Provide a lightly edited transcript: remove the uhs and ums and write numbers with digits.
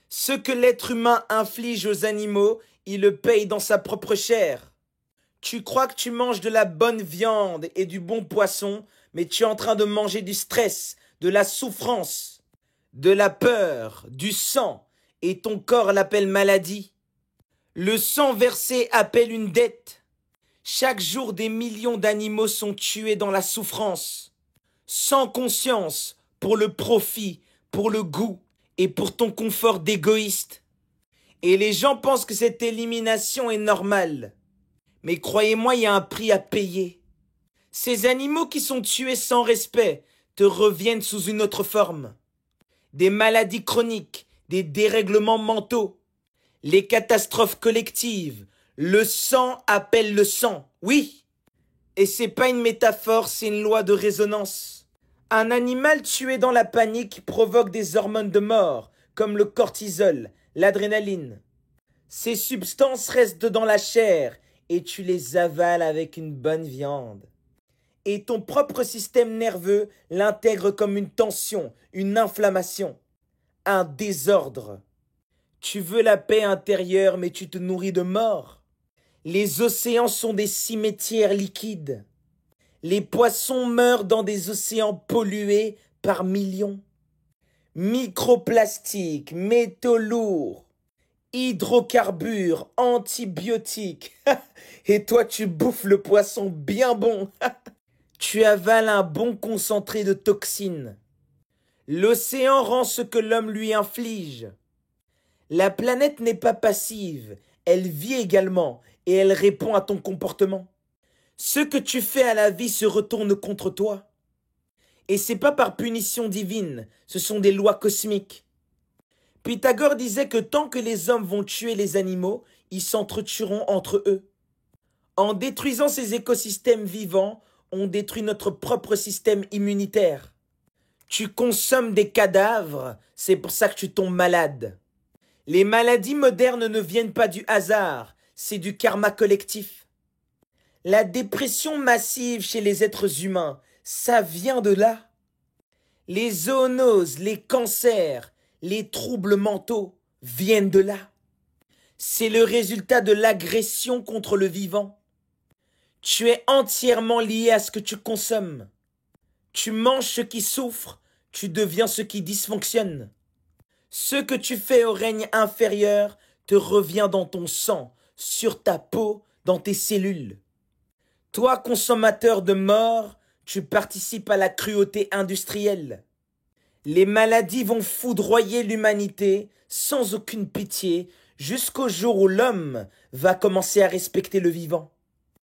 Ce que l'être humain inflige aux animaux, il le paye dans sa propre chair. Tu crois que tu manges de la bonne viande et du bon poisson, mais tu es en train de manger du stress, de la souffrance, de la peur, du sang, et ton corps l'appelle maladie. Le sang versé appelle une dette. Chaque jour, des millions d'animaux sont tués dans la souffrance, sans conscience, pour le profit, pour le goût et pour ton confort d'égoïste. Et les gens pensent que cette élimination est normale. Mais croyez-moi, il y a un prix à payer. Ces animaux qui sont tués sans respect te reviennent sous une autre forme. Des maladies chroniques, des dérèglements mentaux, les catastrophes collectives. Le sang appelle le sang, oui. Et c'est pas une métaphore, c'est une loi de résonance. Un animal tué dans la panique provoque des hormones de mort, comme le cortisol, l'adrénaline. Ces substances restent dans la chair et tu les avales avec une bonne viande. Et ton propre système nerveux l'intègre comme une tension, une inflammation, un désordre. Tu veux la paix intérieure mais tu te nourris de mort. Les océans sont des cimetières liquides. Les poissons meurent dans des océans pollués par millions. Microplastiques, métaux lourds, hydrocarbures, antibiotiques. Et toi, tu bouffes le poisson bien bon. Tu avales un bon concentré de toxines. L'océan rend ce que l'homme lui inflige. La planète n'est pas passive, elle vit également et elle répond à ton comportement. Ce que tu fais à la vie se retourne contre toi. Et c'est pas par punition divine, ce sont des lois cosmiques. Pythagore disait que tant que les hommes vont tuer les animaux, ils s'entretueront entre eux. En détruisant ces écosystèmes vivants, on détruit notre propre système immunitaire. Tu consommes des cadavres, c'est pour ça que tu tombes malade. Les maladies modernes ne viennent pas du hasard, c'est du karma collectif. La dépression massive chez les êtres humains, ça vient de là. Les zoonoses, les cancers, les troubles mentaux viennent de là. C'est le résultat de l'agression contre le vivant. Tu es entièrement lié à ce que tu consommes. Tu manges ce qui souffre, tu deviens ce qui dysfonctionne. Ce que tu fais au règne inférieur te revient dans ton sang, sur ta peau, dans tes cellules. Toi, consommateur de mort, tu participes à la cruauté industrielle. Les maladies vont foudroyer l'humanité sans aucune pitié jusqu'au jour où l'homme va commencer à respecter le vivant.